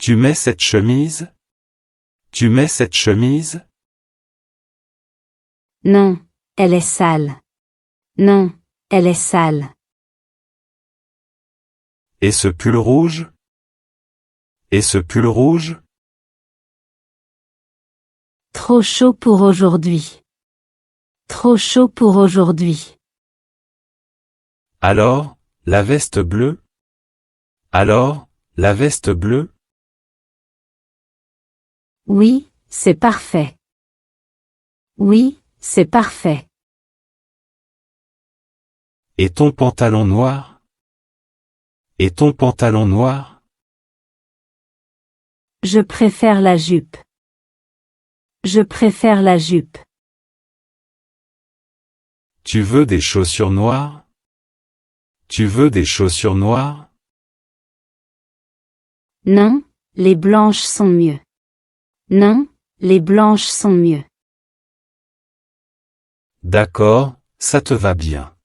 Tu mets cette chemise? Tu mets cette chemise? Non, elle est sale. Non, elle est sale. Et ce pull rouge? Et ce pull rouge? Trop chaud pour aujourd'hui. Trop chaud pour aujourd'hui. Alors, la veste bleue? Alors, la veste bleue? Oui, c'est parfait. Oui, c'est parfait. Et ton pantalon noir? Et ton pantalon noir? Je préfère la jupe. Je préfère la jupe. Tu veux des chaussures noires? Tu veux des chaussures noires? Non, les blanches sont mieux. Non, les blanches sont mieux. D'accord, ça te va bien.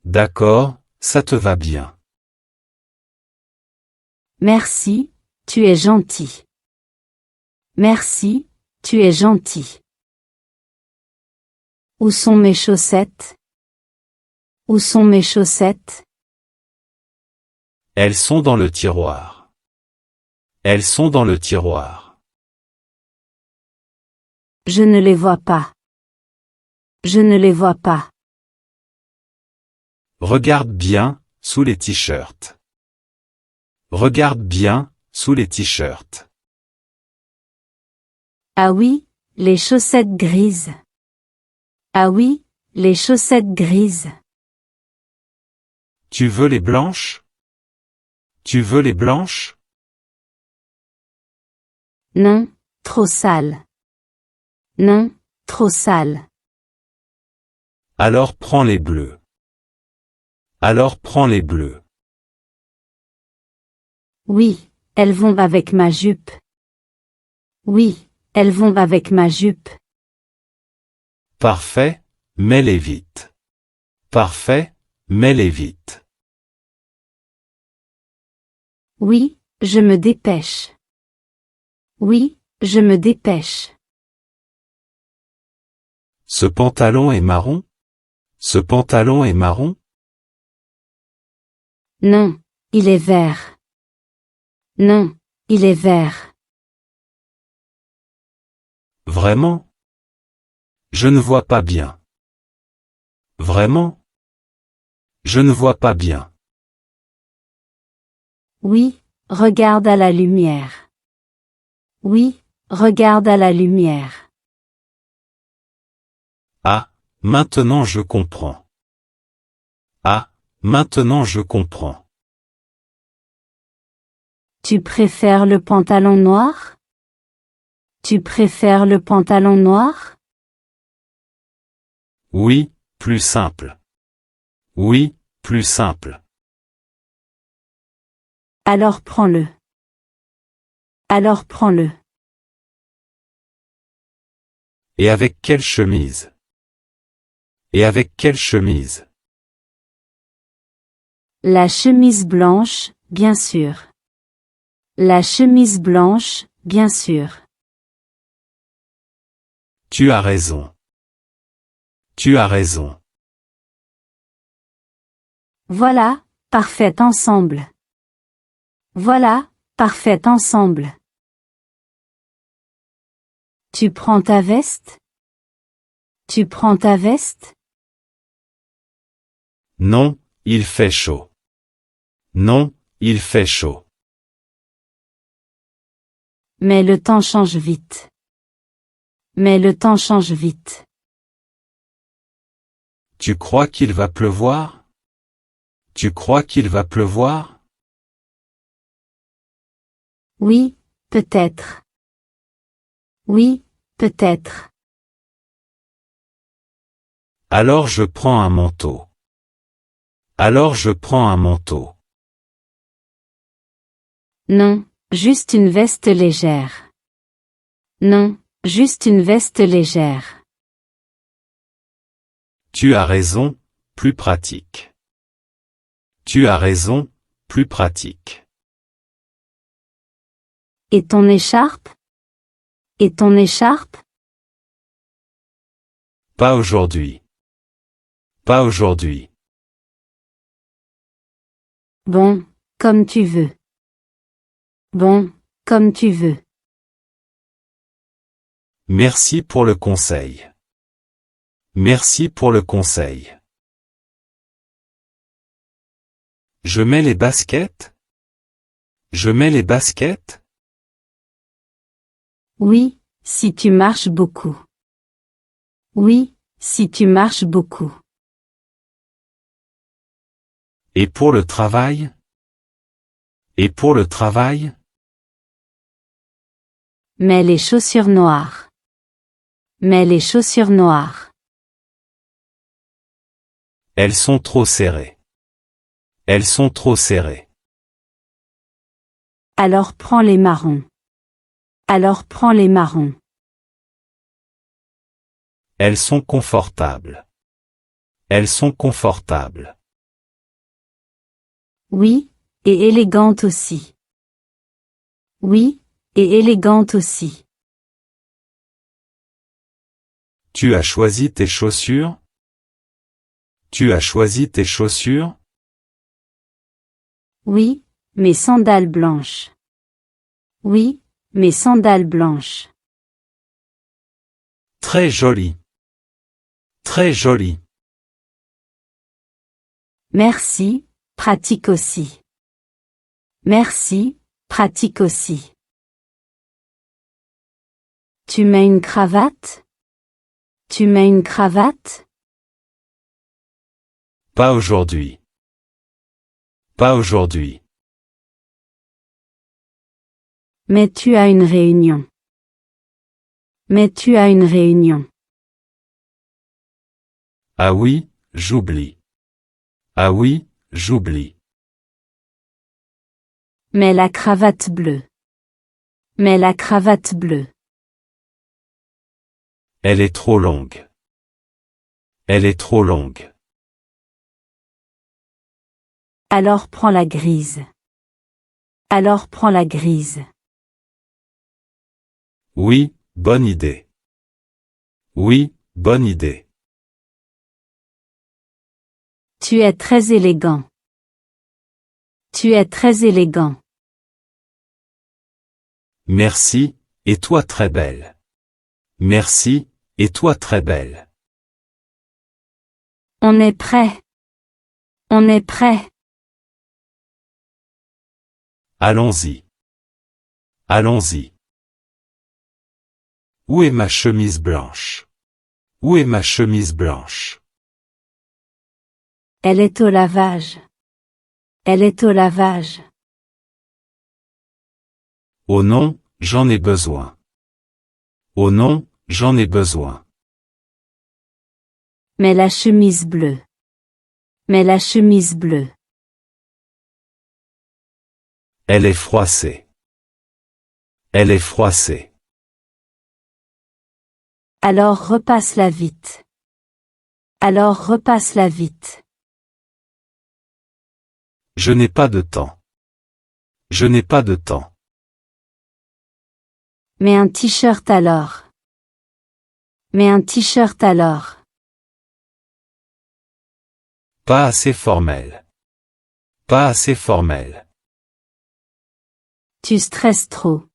D'accord, ça te va bien. Merci, tu es gentil. Merci, tu es gentil. Où sont mes chaussettes? Où sont mes chaussettes? Elles sont dans le tiroir. Elles sont dans le tiroir. Je ne les vois pas. Je ne les vois pas. Regarde bien, sous les t-shirts. Regarde bien, sous les t-shirts. Ah oui, les chaussettes grises. Ah oui, les chaussettes grises. Tu veux les blanches? Tu veux les blanches? Non, trop sale. Non, trop sale. Alors prends les bleus. Alors prends les bleus. Oui, elles vont avec ma jupe. Oui, elles vont avec ma jupe. Parfait, mets-les vite. Parfait, mets-les vite. Oui, je me dépêche. Oui, je me dépêche. Ce pantalon est marron? Ce pantalon est marron? Non, il est vert. Non, il est vert. Vraiment? Je ne vois pas bien. Vraiment? Je ne vois pas bien. Oui, regarde à la lumière. Oui, regarde à la lumière. Ah, maintenant je comprends. Ah, maintenant je comprends. Tu préfères le pantalon noir? Tu préfères le pantalon noir? Oui, plus simple. Oui, plus simple. Alors prends-le. Alors prends-le. Et avec quelle chemise? Et avec quelle chemise? La chemise blanche, bien sûr. La chemise blanche, bien sûr. Tu as raison. Tu as raison. Voilà, parfait ensemble. Voilà, parfait ensemble. Tu prends ta veste? Tu prends ta veste? Non, il fait chaud. Non, il fait chaud. Mais le temps change vite. Mais le temps change vite. Tu crois qu'il va pleuvoir? Tu crois qu'il va pleuvoir? Oui, peut-être. Oui, peut-être. Alors je prends un manteau. Alors je prends un manteau. Non, juste une veste légère. Non, juste une veste légère. Tu as raison, plus pratique. Tu as raison, plus pratique. Et ton écharpe? Et ton écharpe? Pas aujourd'hui. Pas aujourd'hui. Bon, comme tu veux. Bon, comme tu veux. Merci pour le conseil. Merci pour le conseil. Je mets les baskets? Je mets les baskets? Oui, si tu marches beaucoup. Oui, si tu marches beaucoup. Et pour le travail? Et pour le travail? Mets les chaussures noires. Mets les chaussures noires. Elles sont trop serrées. Elles sont trop serrées. Alors prends les marrons. Alors prends les marrons. Elles sont confortables. Elles sont confortables. Oui, et élégantes aussi. Oui, et élégantes aussi. Tu as choisi tes chaussures? Tu as choisi tes chaussures? Oui, mes sandales blanches. Oui, mes sandales blanches. Très joli. Très joli. Merci, pratique aussi. Merci, pratique aussi. Tu mets une cravate? Tu mets une cravate? Pas aujourd'hui. Pas aujourd'hui. Mais tu as une réunion. Mais tu as une réunion. Ah oui, j'oublie. Ah oui, j'oublie. Mets la cravate bleue. Mets la cravate bleue. Elle est trop longue. Elle est trop longue. Alors prends la grise. Alors prends la grise. Oui, bonne idée. Oui, bonne idée. Tu es très élégant. Tu es très élégant. Merci, et toi très belle. Merci, et toi très belle. On est prêt. On est prêt. Allons-y. Allons-y. Où est ma chemise blanche? Où est ma chemise blanche? Elle est au lavage. Elle est au lavage. Oh non, j'en ai besoin. Oh non, j'en ai besoin. Mets la chemise bleue. Mets la chemise bleue. Elle est froissée. Elle est froissée. Alors repasse-la vite. Alors repasse-la vite. Je n'ai pas de temps. Je n'ai pas de temps. Mets un t-shirt alors. Mets un t-shirt alors. Pas assez formel. Pas assez formel. Tu stresses trop.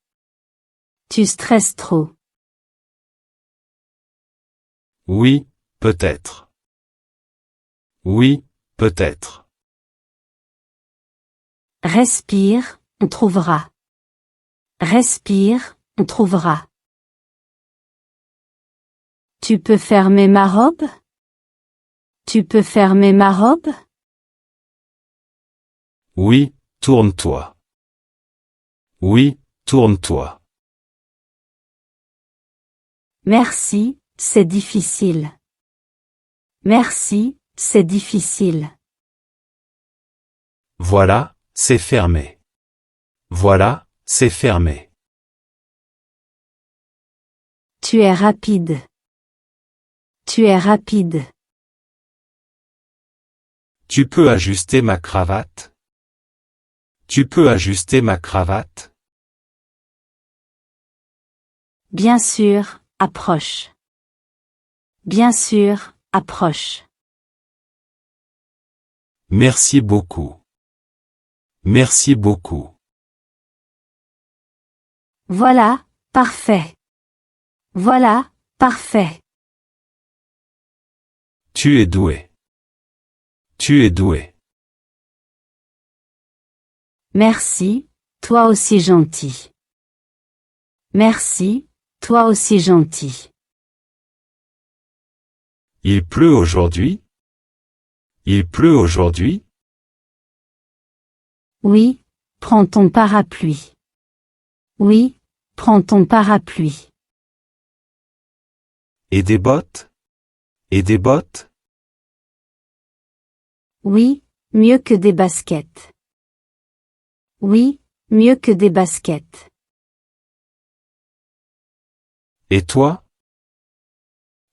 Tu stresses trop. Oui, peut-être. Oui, peut-être. Respire, on trouvera. Respire, on trouvera. Tu peux fermer ma robe? Tu peux fermer ma robe? Oui, tourne-toi. Oui, tourne-toi. Merci, c'est difficile. Merci, c'est difficile. Voilà, c'est fermé. Voilà, c'est fermé. Tu es rapide. Tu es rapide. Tu peux ajuster ma cravate? Tu peux ajuster ma cravate? bien sûr, approche. Bien sûr, approche. Merci beaucoup. Merci beaucoup. Voilà, parfait. Voilà, parfait. Tu es doué. Tu es doué. Merci, toi aussi gentil. Merci, toi aussi gentil. Il pleut aujourd'hui? Il pleut aujourd'hui? Oui, prends ton parapluie. Oui, prends ton parapluie. Et des bottes? Et des bottes? Oui, mieux que des baskets. Oui, mieux que des baskets. Et toi?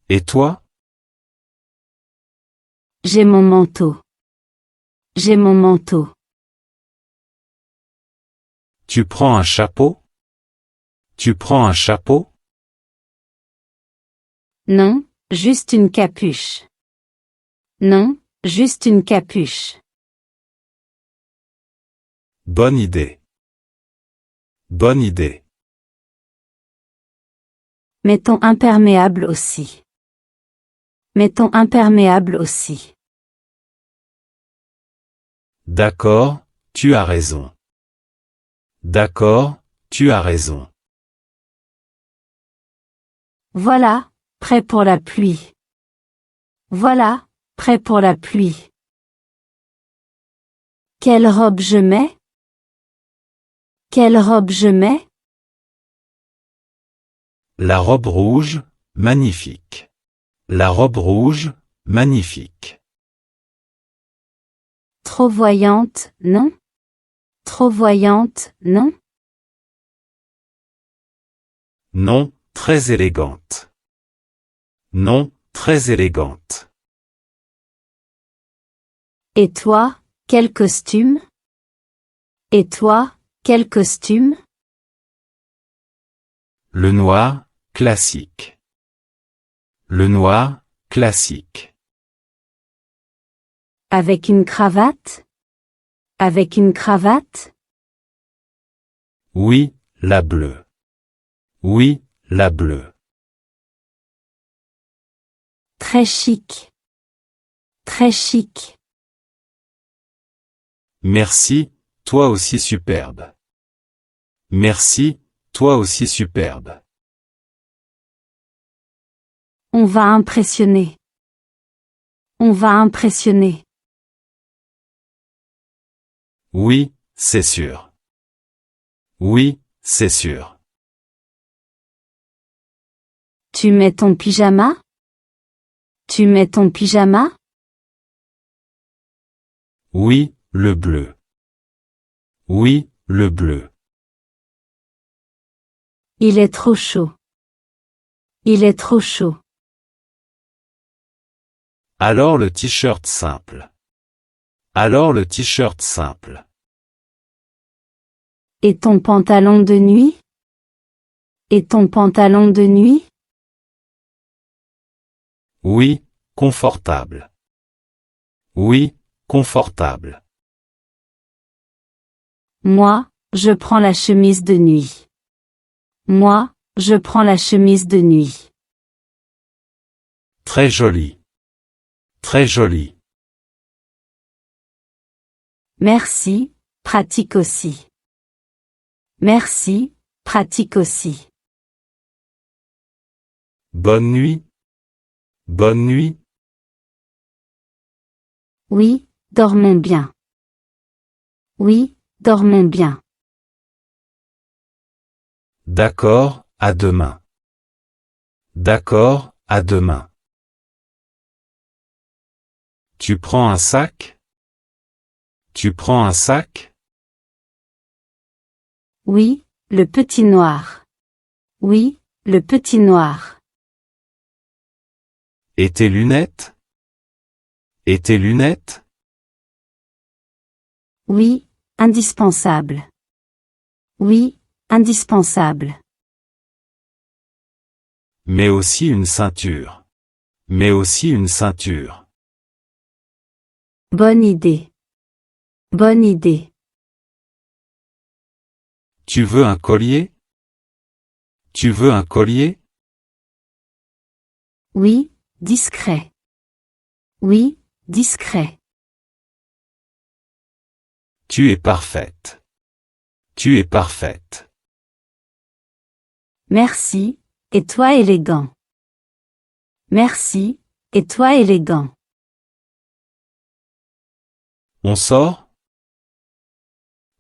Et toi? J'ai mon manteau. J'ai mon manteau. Tu prends un chapeau? Tu prends un chapeau? Non, juste une capuche. Non, juste une capuche. Bonne idée. Bonne idée. Mets ton imperméable aussi. Mets ton imperméable aussi. D'accord, tu as raison. D'accord, tu as raison. Voilà, prêt pour la pluie. Voilà, prêt pour la pluie. Quelle robe je mets? Quelle robe je mets? La robe rouge, magnifique. La robe rouge, magnifique. Trop voyante, non? Trop voyante, non? Non, très élégante. Non, très élégante. Et toi, quel costume? Et toi, quel costume? Le noir, classique. Le noir, classique. Avec une cravate? Avec une cravate? Oui, la bleue. Oui, la bleue. Très chic. Très chic. Merci, toi aussi superbe. Merci, toi aussi superbe. On va impressionner. On va impressionner. Oui, c'est sûr. Oui, c'est sûr. Tu mets ton pyjama? Tu mets ton pyjama? Oui, le bleu. Oui, le bleu. Il est trop chaud. Il est trop chaud. Alors le t-shirt simple. Alors le t-shirt simple. Et ton pantalon de nuit? Et ton pantalon de nuit? Oui, confortable. Oui, confortable. Moi, je prends la chemise de nuit. Moi, je prends la chemise de nuit. Très joli. Très joli. Merci, pratique aussi. Merci, pratique aussi. Bonne nuit. Bonne nuit. Oui, dormons bien. Oui, dormons bien. D'accord, à demain. D'accord, à demain. Tu prends un sac? Tu prends un sac? Oui, le petit noir. Oui, le petit noir. Et tes lunettes? Et tes lunettes? Oui, indispensable. Oui, indispensable. Mais aussi une ceinture. Mais aussi une ceinture. Bonne idée. Bonne idée. Tu veux un collier? Tu veux un collier? Oui, discret. Oui, discret. Tu es parfaite. Tu es parfaite. Merci, et toi élégant. Merci, et toi élégant. On sort?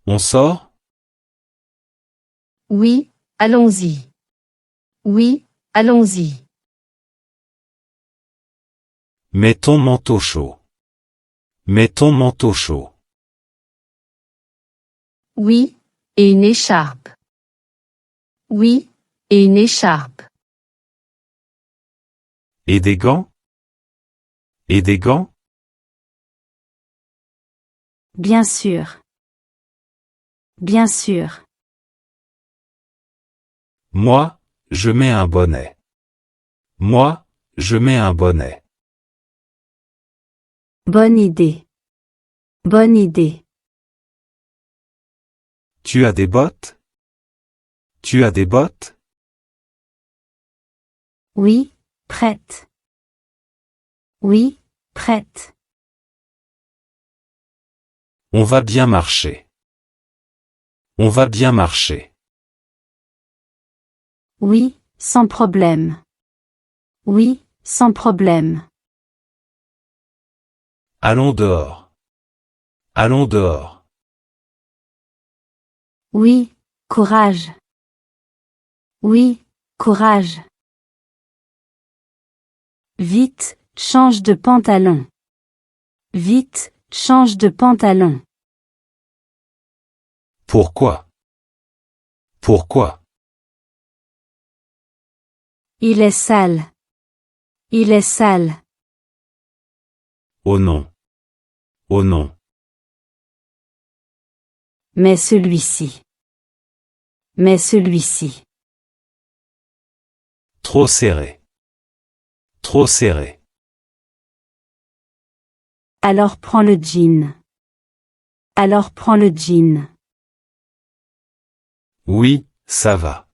On sort? Oui, allons-y. Oui, allons-y. Mets ton manteau chaud. Mets ton manteau chaud. Oui, et une écharpe. Oui, et une écharpe. Et des gants? Et des gants? Bien sûr. Bien sûr. Moi, je mets un bonnet. Moi, je mets un bonnet. Bonne idée. Bonne idée. Tu as des bottes? Tu as des bottes? Oui, prête. Oui, prête. On va bien marcher. On va bien marcher. Oui, sans problème. Oui, sans problème. Allons dehors. Allons dehors. Oui, courage. Oui, courage. Vite, change de pantalon. Vite, change de pantalon. Pourquoi? Pourquoi? Il est sale. Il est sale. Oh non. Oh non. Mais celui-ci. Mais celui-ci. Trop serré. Trop serré. Alors prends le jean. Alors prends le jean. Oui, ça va.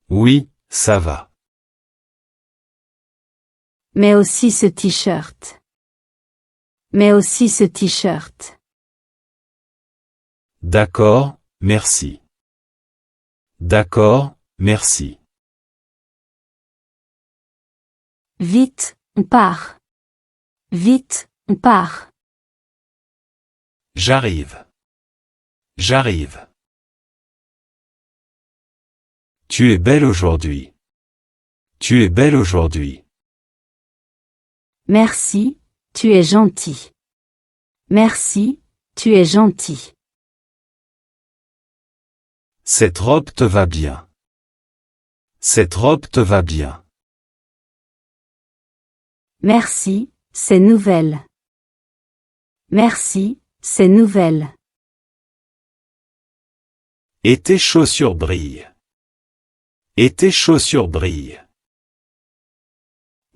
Oui, ça va. Mais aussi ce t-shirt. Mais aussi ce t-shirt. D'accord, merci. D'accord, merci. Vite, on part. Vite, on part. J'arrive. J'arrive. Tu es belle aujourd'hui. Tu es belle aujourd'hui. Merci, tu es gentil. Merci, tu es gentil. Cette robe te va bien. Cette robe te va bien. Merci, c'est nouvelle. Merci, c'est nouvelle. Et tes chaussures brillent. Et tes chaussures brillent.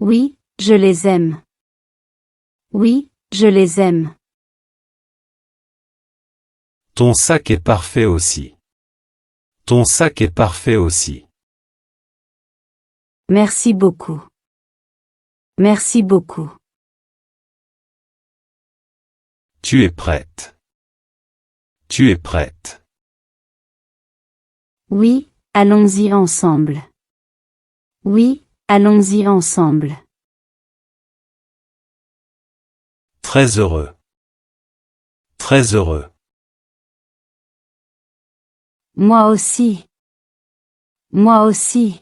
Oui, je les aime. Oui, je les aime. Ton sac est parfait aussi. Ton sac est parfait aussi. Merci beaucoup. Merci beaucoup. Tu es prête. Tu es prête. Oui, allons-y ensemble. Oui, allons-y ensemble. Très heureux. Très heureux. Moi aussi. Moi aussi.